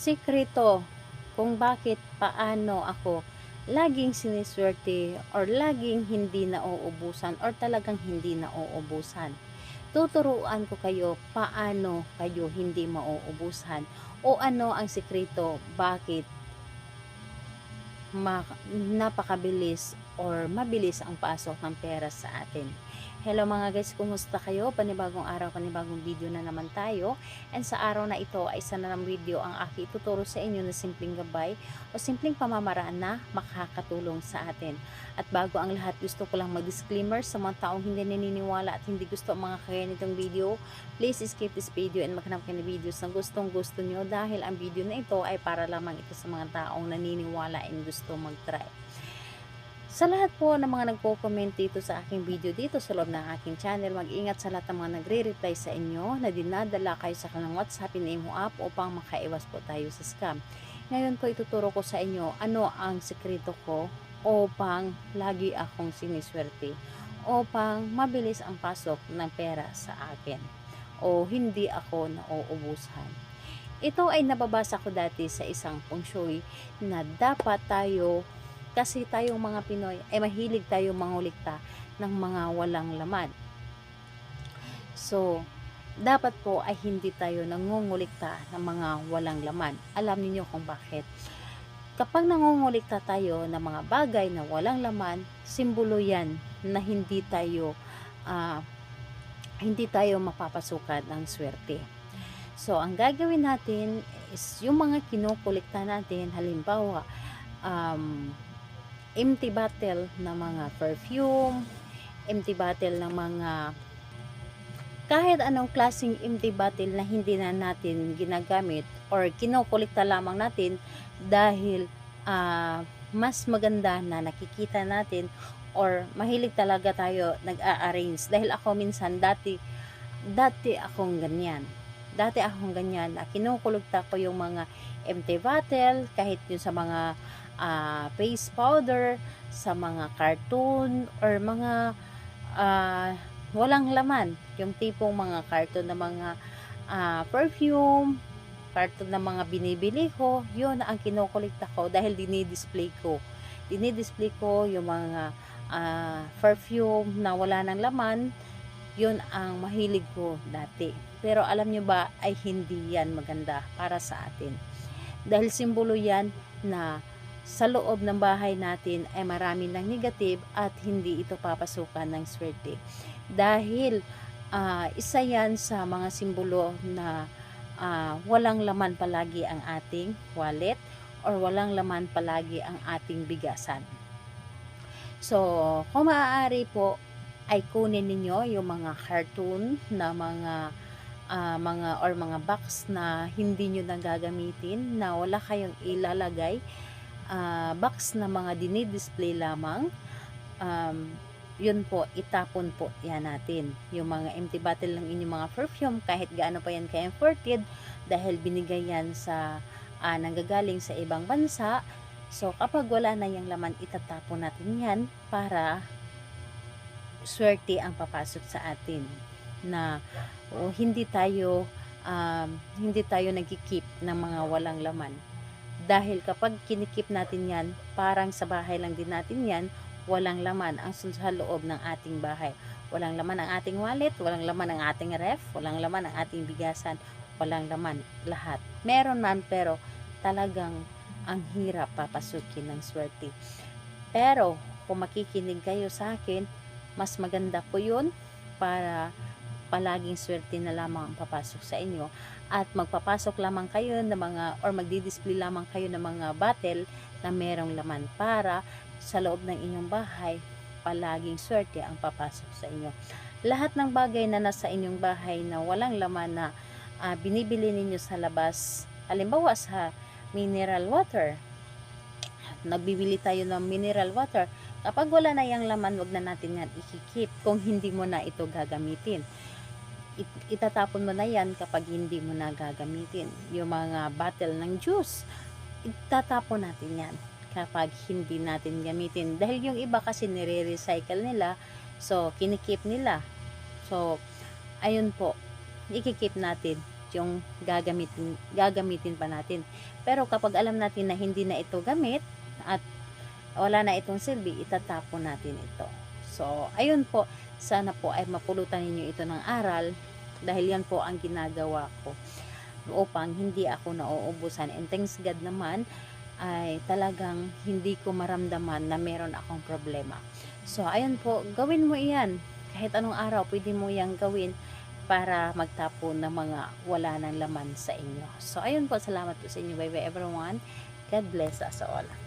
sikreto kung bakit paano ako laging siniswerte or laging hindi nauubusan or talagang hindi nauubusan. Tuturuan ko kayo paano kayo hindi mauubusan o ano ang sikreto bakit napakabilis or mabilis ang pasok ng pera sa atin. Hello mga guys, kumusta kayo? Panibagong araw, panibagong video na naman tayo. And sa araw na ito ay isa na ng video ang aking ituturo sa inyo na simpleng gabay o simpleng pamamaraan na makakatulong sa atin. At bago ang lahat, gusto ko lang mag-disclaimer sa mga taong hindi naniniwala at hindi gusto ang mga kaya nitong video. Please skip this video and maghanap kayo ng videos na gustong gusto nyo dahil ang video na ito ay para lamang ito sa mga taong naniniwala and gusto mag-try. Sa lahat po ng mga nagko-comment dito sa aking video dito sa loob ng aking channel, mag-ingat sa lahat ng mga nagre-reply sa inyo na dinadala kayo sa kanilang WhatsApp in mo app upang makaiwas po tayo sa scam. Ngayon po ituturo ko sa inyo ano ang sekreto ko upang lagi akong siniswerte, upang mabilis ang pasok ng pera sa akin o hindi ako nauubusan. Ito ay nababasa ko dati sa isang feng shui na dapat tayo, kasi tayong mga Pinoy ay mahilig tayong mangulikta ng mga walang laman. So, dapat po ay hindi tayo nangungulikta ng mga walang laman. Alam niyo kung bakit? Kapag nangungulikta tayo ng mga bagay na walang laman, simbolo yan na hindi tayo mapapasukan ng swerte. So, ang gagawin natin is yung mga kinukulikta natin, halimbawa, empty bottle ng mga perfume, empty bottle ng mga kahit anong klaseng empty bottle na hindi na natin ginagamit or kinukulikta lamang natin dahil mas maganda na nakikita natin or mahilig talaga tayo nag-a-arrange. Dahil ako minsan dati akong ganyan. Dati akong ganyan na kinukulikta ko yung mga empty bottle kahit yung sa mga face powder, sa mga cartoon or mga walang laman, yung tipong mga cartoon na mga perfume, cartoon na mga binibili ko, yun ang kinukulikta ko dahil dinidisplay ko yung mga perfume na wala ng laman. Yun ang mahilig ko dati, pero alam nyo ba ay hindi yan maganda para sa atin dahil simbolo yan na sa loob ng bahay natin ay marami ng negative at hindi ito papasukan ng swerte. Dahil isa yan sa mga simbolo na walang laman palagi ang ating wallet or walang laman palagi ang ating bigasan. So, kung maaari po ay kunin ninyo yung mga cartoon na mga box na hindi nyo na gagamitin, na wala kayong ilalagay, box na mga dinidisplay lamang, yun po, itapon po yan natin. Yung mga empty bottle ng inyong mga perfume, kahit gaano pa yan ka-imported, dahil binigay yan sa nanggagaling sa ibang bansa. So, kapag wala na yung laman, itatapon natin yan para swerte ang papasok sa atin, na hindi tayo nagkikip ng mga walang laman. Dahil kapag kinikip natin yan, parang sa bahay lang din natin yan, walang laman ang sa loob ng ating bahay. Walang laman ang ating wallet, walang laman ang ating ref, walang laman ang ating bigasan, walang laman lahat. Meron man, pero talagang ang hirap papasukin ng swerte. Pero kung makikinig kayo sa akin, mas maganda po yun para palaging swerte na lamang ang papasok sa inyo at magpapasok lamang kayo ng mga or magdi-display lamang kayo ng mga bottle na merong laman para sa loob ng inyong bahay palaging swerte ang papasok sa inyo. Lahat ng bagay na nasa inyong bahay na walang laman na binibili ninyo sa labas, halimbawa sa mineral water, nagbibili tayo ng mineral water, kapag wala na yung laman, wag na natin yan ikikip kung hindi mo na ito gagamitin. Itatapon mo na yan kapag hindi mo na gagamitin. Yung mga bottle ng juice, itatapon natin yan kapag hindi natin gamitin. Dahil yung iba kasi nire-recycle nila, so kinikip nila. So, ayun po, ikikip natin yung gagamitin pa natin. Pero kapag alam natin na hindi na ito gamit at wala na itong silbi, itatapon natin ito. So, ayun po, sana po ay mapulutan ninyo ito ng aral dahil yan po ang ginagawa ko upang hindi ako nauubusan. And thanks God naman ay talagang hindi ko maramdaman na meron akong problema. So, ayun po, gawin mo iyan. Kahit anong araw, pwede mo yang gawin para magtapon ng mga wala ng laman sa inyo. So, ayun po, salamat po sa inyo. Bye bye everyone. God bless us all.